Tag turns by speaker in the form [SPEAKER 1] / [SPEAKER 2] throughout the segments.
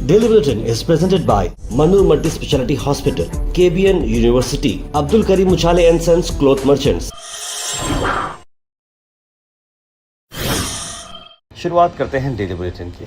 [SPEAKER 1] Daily Bulletin is presented by Manur Multi Speciality Hospital, KBN University, Abdul Karim Uchale and Sons Cloth Merchants. शुरुआत करते हैं daily bulletin की।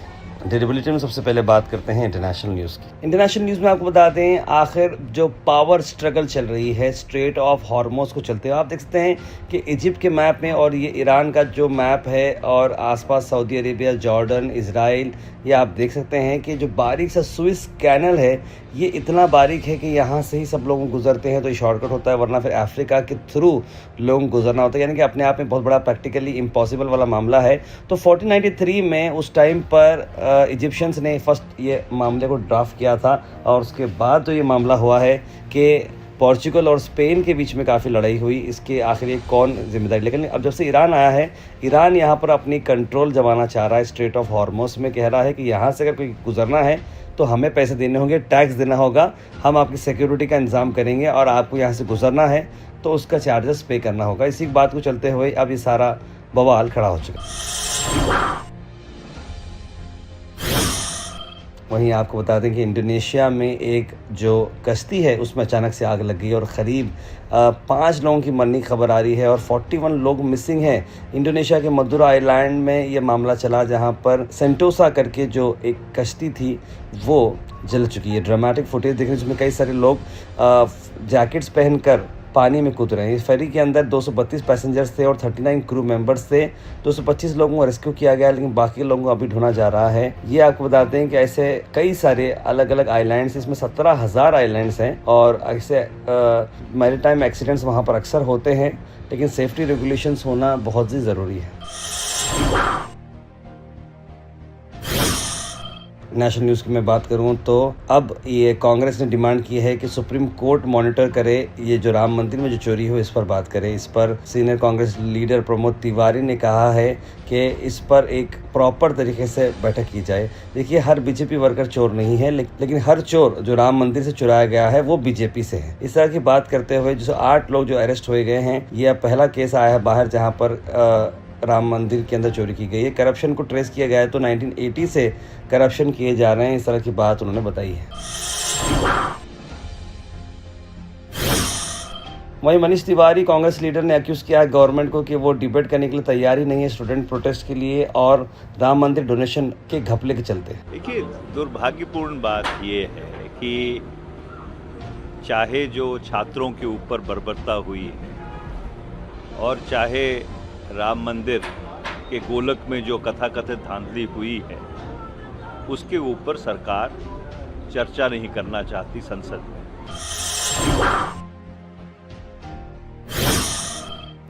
[SPEAKER 1] Daily bulletin में सबसे पहले बात करते हैं इंटरनेशनल न्यूज़ की। इंटरनेशनल न्यूज़ में आपको बता दें, आखिर जो पावर स्ट्रगल चल रही है स्ट्रेट ऑफ हॉर्मोज को चलते हुए, आप देख सकते हैं कि इजिप्ट के मैप में और ये ईरान का जो मैप है और आसपास सऊदी अरेबिया, जॉर्डन, इजराइल, ये आप देख सकते हैं कि जो बारीक सा स्विस कैनल है ये इतना बारीक है कि यहाँ से ही सब लोग गुजरते हैं तो ये शॉर्टकट होता है, वरना फिर अफ्रीका के थ्रू लोग गुजरना होता है, यानी कि अपने आप में बहुत बड़ा प्रैक्टिकली इम्पॉसिबल वाला मामला है। तो 1493 में उस टाइम पर इजिप्शियंस ने फर्स्ट ये मामले को ड्राफ्ट किया था और उसके बाद तो ये मामला हुआ है कि पोर्चुगल और स्पेन के बीच में काफ़ी लड़ाई हुई, इसके आखिर ये कौन जिम्मेदारी। लेकिन अब जब से ईरान आया है, ईरान यहाँ पर अपनी कंट्रोल जमाना चाह रहा है स्ट्रेट ऑफ हॉर्मोज में, कह रहा है कि यहाँ से अगर कोई गुजरना है तो हमें पैसे देने होंगे, टैक्स देना होगा, हम आपकी सिक्योरिटी का इंतज़ाम करेंगे और आपको यहाँ से गुजरना है तो उसका चार्जेस पे करना होगा। इसी बात को चलते हुए अब ये सारा बवाल खड़ा हो चुका है। वहीं आपको बता दें कि इंडोनेशिया में एक जो कश्ती है उसमें अचानक से आग लग गई और क़रीब 5 लोगों की मरने की खबर आ रही है और 41 लोग मिसिंग हैं। इंडोनेशिया के मदुरा आइलैंड में ये मामला चला जहां पर सेंटोसा करके जो एक कश्ती थी वो जल चुकी है। ड्रामेटिक फुटेज देखने जिसमें कई सारे लोग जैकेट्स पहनकर पानी में कूद रहे हैं। इस फेरी के अंदर 232 पैसेंजर्स थे और 39 क्रू मेंबर्स थे। 225 लोगों को रेस्क्यू किया गया, लेकिन बाकी लोगों को अभी ढूंढा जा रहा है। ये आपको बताते हैं कि ऐसे कई सारे अलग अलग आइलैंड्स, इसमें 17,000 आइलैंड्स हैं और ऐसे मैरीटाइम एक्सीडेंट्स वहाँ पर अक्सर होते हैं, लेकिन सेफ्टी रेगुलेशंस होना बहुत ही ज़रूरी है। नेशनल न्यूज़ की मैं बात करूं तो अब ये कांग्रेस ने डिमांड की है कि सुप्रीम कोर्ट मॉनिटर करे ये जो राम मंदिर में जो चोरी हो, इस पर बात करे। इस पर सीनियर कांग्रेस लीडर प्रमोद तिवारी ने कहा है कि इस पर एक प्रॉपर तरीके से बैठक की जाए। देखिए, हर बीजेपी वर्कर चोर नहीं है, लेकिन हर चोर जो राम मंदिर से चुराया गया है वो बीजेपी से है। इस तरह की बात करते हुए जो 8 लोग जो अरेस्ट हुए गए हैं, यह पहला केस आया है बाहर जहाँ पर राम मंदिर के अंदर चोरी की गई है। करप्शन को ट्रेस किया गया है तो 1980 से करप्शन किए जा रहे हैं, इस तरह की बात उन्होंने बताई है। वहीं मनीष तिवारी कांग्रेस लीडर ने अक्यूज किया है गवर्नमेंट को कि वो डिबेट करने के लिए तैयार ही नहीं है स्टूडेंट प्रोटेस्ट के लिए और राम मंदिर डोनेशन के घपले के चलते।
[SPEAKER 2] देखिए, दुर्भाग्यपूर्ण बात ये है कि चाहे जो छात्रों के ऊपर बर्बरता हुई है और चाहे राम मंदिर के गोलक में जो कथाकथित धांधली हुई है उसके ऊपर सरकार चर्चा नहीं करना चाहती संसद में।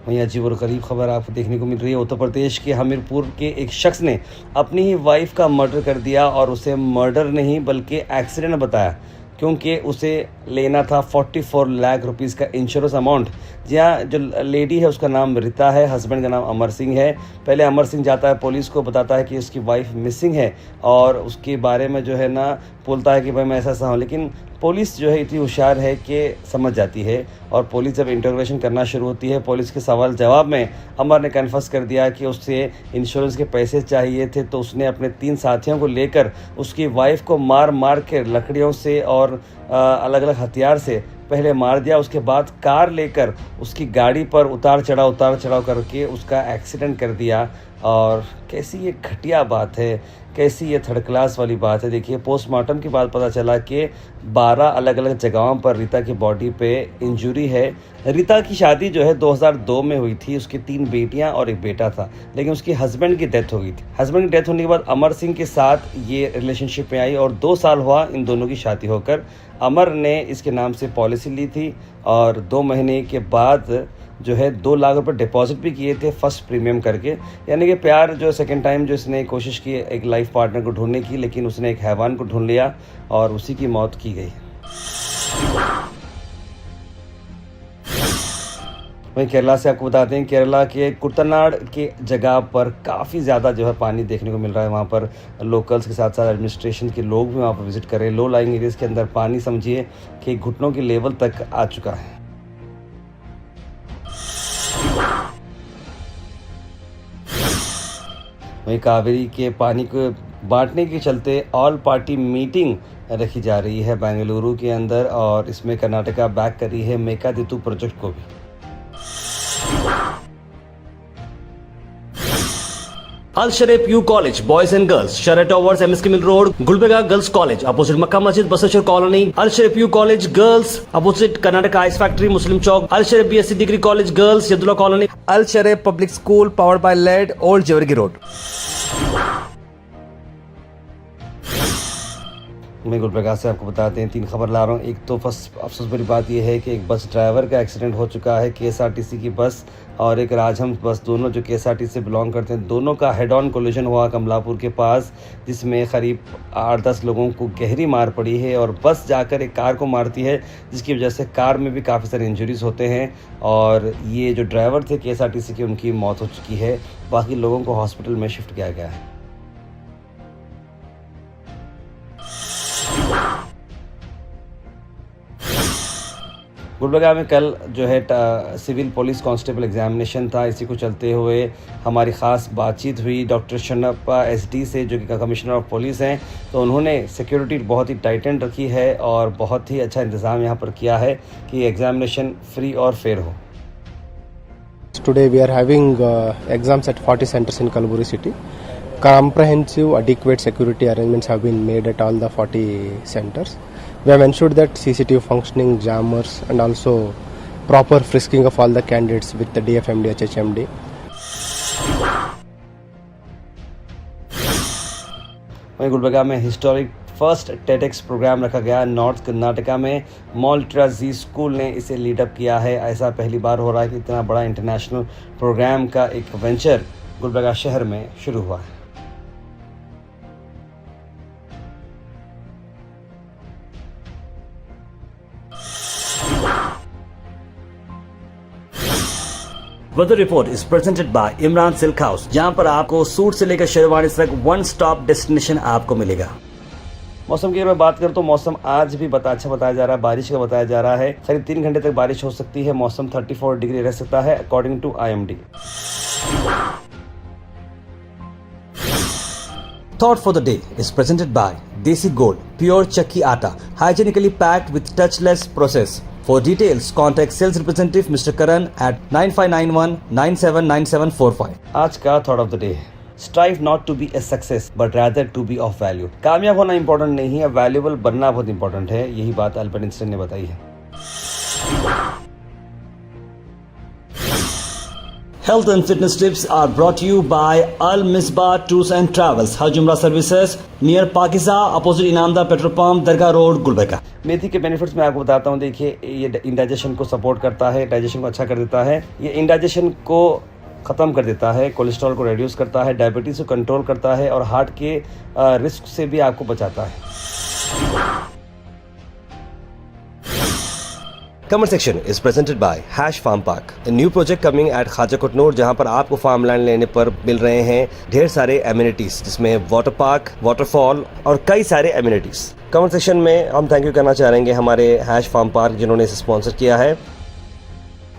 [SPEAKER 1] वहीं अजीब और गरीब खबर आपको देखने को मिल रही है। उत्तर प्रदेश के हमीरपुर के एक शख्स ने अपनी ही वाइफ का मर्डर कर दिया और उसे मर्डर नहीं बल्कि एक्सीडेंट बताया, क्योंकि उसे लेना था 44 लाख रुपीज़ का इंश्योरेंस अमाउंट। जहाँ जो लेडी है उसका नाम रीता है, हस्बैंड का नाम अमर सिंह है। पहले अमर सिंह जाता है पुलिस को, बताता है कि उसकी वाइफ मिसिंग है और उसके बारे में जो है ना बोलता है कि भाई मैं ऐसा हूँ, लेकिन पुलिस जो है इतनी होशियार है कि समझ जाती है और पुलिस जब इंटरोगेशन करना शुरू होती है, पुलिस के सवाल जवाब में अमर ने कन्फर्स कर दिया कि उससे इंश्योरेंस के पैसे चाहिए थे, तो उसने अपने 3 साथियों को लेकर उसकी वाइफ को मार मार के लकड़ियों से और अलग अलग हथियार से पहले मार दिया। उसके बाद कार लेकर उसकी गाड़ी पर उतार चढ़ाव करके उसका एक्सीडेंट कर दिया। और कैसी ये घटिया बात है, कैसी ये थर्ड क्लास वाली बात है। देखिए, पोस्टमार्टम के बाद पता चला कि 12 अलग अलग जगहों पर रीता की बॉडी पे इंजरी है। रीता की शादी जो है 2002 में हुई थी, उसकी 3 बेटियां और 1 बेटा था, लेकिन उसके हस्बैंड की डेथ हो गई थी। हस्बैंड की डेथ होने के बाद अमर सिंह के साथ ये रिलेशनशिप में आई और 2 साल हुआ इन दोनों की शादी होकर। अमर ने इसके नाम से पॉलिसी ली थी और 2 महीने के बाद जो है 2 लाख रुपए डिपॉजिट भी किए थे फर्स्ट प्रीमियम करके। यानी कि प्यार जो सेकंड टाइम जो इसने कोशिश की एक लाइफ पार्टनर को ढूंढने की, लेकिन उसने एक हैवान को ढूंढ लिया और उसी की मौत की गई। वहीं केरला से आपको बताते हैं, केरला के कुटनाड के जगह पर काफ़ी ज़्यादा जो है पानी देखने को मिल रहा है। वहाँ पर लोकल्स के साथ साथ एडमिनिस्ट्रेशन के लोग भी वहाँ पर विजिट कर रहे हैं। लो लाइंग एरियाज़ के अंदर पानी समझिए कि घुटनों के लेवल तक आ चुका है। वहीं कावेरी के पानी को बांटने के चलते ऑल पार्टी मीटिंग रखी जा रही है बेंगलुरु के अंदर, और इसमें कर्नाटका बैक कर रही है मेकादितु प्रोजेक्ट को भी।
[SPEAKER 3] Al Sharif U College, Boys and Girls, Sheraton Towers, MSK Mill Road, Gulbega Girls College, opposite Makkah Masjid, Basashar Colony. Al Sharif U College Girls, opposite Karnataka Ice Factory, Muslim Chowk. Al Sharif BSc Degree College Girls, Yadullah Colony. Al Sharif Public School, powered by LED, Old Jewargi Road.
[SPEAKER 1] मैं गुलबर्गा से आपको बताते हैं 3 खबर ला रहा हूँ। एक तो फर्स्ट अफसोस भरी बात यह है कि एक बस ड्राइवर का एक्सीडेंट हो चुका है, KSRTC की बस और एक राजहंस बस, दोनों जो KSRTC से बिलोंग करते हैं, दोनों का हेड ऑन कोलिजन हुआ कमलापुर के पास, जिसमें करीब 8-10 लोगों को गहरी मार पड़ी है और बस जाकर एक कार को मारती है, जिसकी वजह से कार में भी काफ़ी सारे इंजरीज होते हैं। और ये जो ड्राइवर थे KSRTC के, उनकी मौत हो चुकी है, बाकी लोगों को हॉस्पिटल में शिफ्ट किया गया है। गुलबर्गा में कल जो है सिविल पुलिस कांस्टेबल एग्जामिनेशन था। इसी को चलते हुए हमारी ख़ास बातचीत हुई डॉक्टर शन्नप्पा SD से, जो कि कमिश्नर ऑफ पुलिस हैं। तो उन्होंने सिक्योरिटी बहुत ही टाइटन रखी है और बहुत ही अच्छा इंतज़ाम यहाँ पर किया है कि एग्जामिनेशन फ्री और फेयर हो।
[SPEAKER 4] Today we are having exams at 40 centers in Kalburgi city. Comprehensive, adequate security arrangements have been made at all the 40 centers. We have ensured that CCTV functioning, jammers, and also proper frisking of all the candidates with the DFMD, HHMD.
[SPEAKER 1] वहीं गुलबर्गा में historic first TEDx programme रखा गया north Karnataka में। मॉल्ट्रा जी school ने इसे लीडअप किया है। ऐसा पहली बार हो रहा है कि इतना बड़ा इंटरनेशनल प्रोग्राम का एक वेंचर गुलबर्गा शहर में शुरू हुआ है।
[SPEAKER 3] Weather report is presented by Imran Silk House, जहां पर आपको सूट से लेकर शेरवानी तक वन स्टॉप डेस्टिनेशन आपको मिलेगा।
[SPEAKER 1] मौसम की अगर मैं बात करूं तो मौसम आज भी अच्छा बताया जा रहा है, बारिश का बताया जा रहा है। करीब 3 घंटे तक बारिश हो सकती है। मौसम 34 डिग्री रह सकता है according to IMD।
[SPEAKER 3] Thought for the day is presented by Desi Gold, pure chakki atta, hygienically packed with touchless process. For details, contact sales representative Mr. Karan at 9591 979745.
[SPEAKER 1] आज का thought of the day, strive not to be a success but rather to be of value. कामयाब होना important नहीं है, valuable बनना बहुत important है। यही बात अल्बर्ट आइंस्टाइन ने बताई है।
[SPEAKER 3] Health and fitness tips are brought to you by Al Misbah Tours and Travels, Hajj Umrah Services, near Pakiza, opposite Inamda Petrol Pump, Dargah Road, Gulbarga.
[SPEAKER 1] मेथी के बेनिफिट्स मैं आपको बताता हूँ। देखिए, ये इंडाइजेशन को सपोर्ट करता है, डाइजेशन को अच्छा कर देता है। ये इंडाइजेशन को ख़त्म कर देता है, कोलेस्ट्रॉल को रिड्यूस करता है, डायबिटीज़ को कंट्रोल करता है और हार्ट के रिस्क से भी आपको बचाता है।
[SPEAKER 3] Comment section is presented by Hash Farm Park, a new project coming at Khaja Kotnoor, जहां पर आपको फार्म लैंड लेने पर मिल रहे हैं ढेर सारे एमिनिटीज, जिसमें वाटर पार्क, वाटरफॉल और कई सारे एमिनिटीज। कमेंट सेक्शन में हम थैंक यू करना चाहेंगे हमारे हैश फार्म पार्क, जिन्होंने इसे स्पॉन्सर किया है।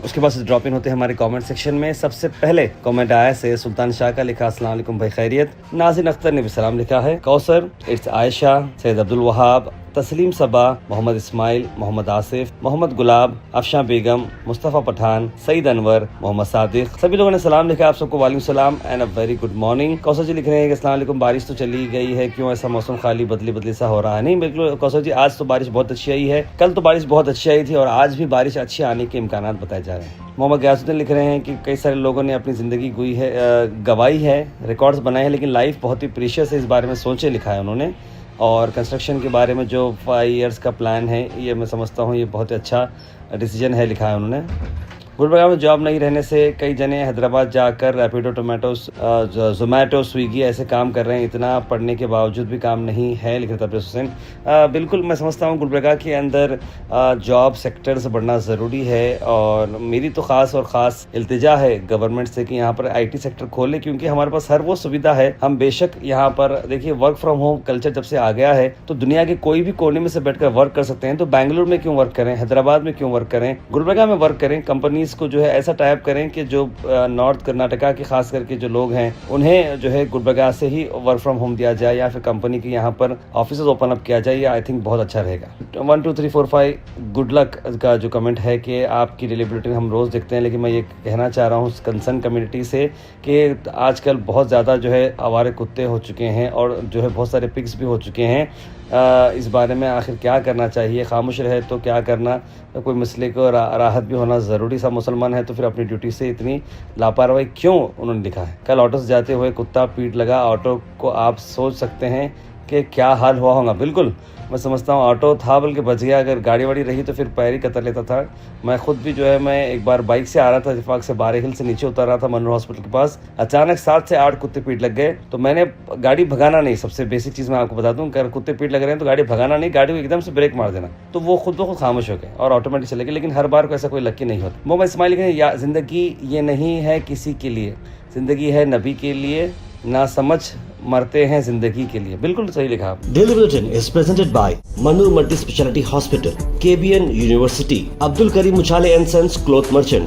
[SPEAKER 1] उसके बाद से ड्रॉप इन होते हैं हमारे कमेंट सेक्शन में। सबसे पहले कमेंट आया सैयद सुल्तान शाह का, लिखा अस्सलाम वालेकुम भाई खैरियत। नाज़िन अख्तर ने भी सलाम लिखा है। कौसर, इट्स आयशा, सैयद अब्दुल वहाब, तस्लीम सबा, मोहम्मद इस्माइल, मोहम्मद आसिफ, मोहम्मद गुलाब, अफशा बेगम, मुस्तफ़ा पठान, सईद अनवर, मोहम्मद सादिक, सभी लोगों ने सलाम लिखा। आप सबको वालेकुम सलाम and a very good morning. Kausar ji लिख रहे हैं कि अस्सलाम वालेकुम, बारिश तो चली गई है, क्यों ऐसा मौसम खाली बदली सा हो रहा है? नहीं, बिल्कुल कौसर जी, आज तो बारिश बहुत अच्छी आई है। कल तो बारिश बहुत अच्छी आई थी और आज भी बारिश अच्छी आने के इम्कान बताए जा रहे हैं। मोहम्मद गयासुद्दीन लिख रहे हैं कि कई सारे लोगों ने अपनी ज़िंदगी गवाई है, रिकॉर्ड्स बनाए हैं, लेकिन लाइफ बहुत ही प्रीशियस है, इस बारे में सोचे लिखा है उन्होंने। और कंस्ट्रक्शन के बारे में जो 5 इयर्स का प्लान है, ये मैं समझता हूँ ये बहुत ही अच्छा डिसीजन है, लिखा है उन्होंने। गुलबर्गा में जॉब नहीं रहने से कई जने हैदराबाद जाकर रैपिडो, जोमेटो, स्विगी ऐसे काम कर रहे हैं। इतना पढ़ने के बावजूद भी काम नहीं है, लिख रहे तब्रेज़ हुसैन। बिल्कुल मैं समझता हूँ गुलबर्गा के अंदर जॉब सेक्टर्स बढ़ना ज़रूरी है और मेरी तो ख़ास इल्तिजा है गवर्नमेंट से कि यहाँ पर IT सेक्टर खोले, क्योंकि हमारे पास हर वो सुविधा है। हम बेशक यहाँ पर देखिए वर्क फ्रॉम होम कल्चर जब से आ गया है तो दुनिया के कोई भी कोने में से बैठकर वर्क कर सकते हैं। तो बेंगलुरु में क्यों वर्क करें, हैदराबाद में क्यों वर्क करें, गुलबर्गा में वर्क करें। कंपनीज कंपनीज को जो है ऐसा टाइप करें कि जो नॉर्थ कर्नाटका के खास करके जो लोग हैं उन्हें जो है गुलबर्गा से ही वर्क फ्रॉम होम दिया जाए या फिर कंपनी के यहाँ पर ऑफिस ओपन अप किया जाए, या आई थिंक बहुत अच्छा रहेगा। 1 2 3 4 5 गुड लक का जो कमेंट है कि आपकी डिलीवरी हम रोज़ देखते हैं, लेकिन मैं ये कहना चाह रहा हूँ कंसर्न कम्युनिटी से कि आजकल बहुत ज़्यादा जो है आवारे कुत्ते हो चुके हैं और जो है बहुत सारे पिग्स भी हो चुके हैं। इस बारे में आखिर क्या करना चाहिए, खामोश रहे तो क्या करना, तो कोई मसले को राहत भी होना ज़रूरी सा मुसलमान है तो फिर अपनी ड्यूटी से इतनी लापरवाही क्यों उन्होंने दिखा है। कल ऑटो से जाते हुए कुत्ता पीट लगा ऑटो को, आप सोच सकते हैं कि क्या हाल हुआ होगा। बिल्कुल मैं समझता हूँ ऑटो था बल्कि बच गया, अगर गाड़ी वाड़ी रही तो फिर पैर ही कतर लेता था। मैं खुद भी जो है मैं एक बार बाइक से आ रहा था, इत्तेफाक से बारे हिल से नीचे उतर रहा था मनोर हॉस्पिटल के पास, अचानक 7 से 8 कुत्ते पीट लग गए। तो मैंने गाड़ी भगाना नहीं, सबसे बेसिक चीज़ मैं आपको बता दूँ, अगर कुत्ते पीट लग रहे हैं तो गाड़ी भगाना नहीं, गाड़ी को एकदम से ब्रेक मार देना, तो वो खुद ब खुद खामोश हो गए और ऑटोमेटिक चले गए। लेकिन हर बार को ऐसा कोई लकी नहीं होता। मोहम्मद इस्माइल लिखे ज़िंदगी ये नहीं है किसी के लिए, ज़िंदगी है नबी के लिए, ना समझ मरते हैं जिंदगी के लिए। बिल्कुल सही लिखा आप।
[SPEAKER 3] Daily Bulletin is presented by Manur Multi Speciality Hospital, KBN University, Abdul Karim Muchale and Sons Cloth Merchants.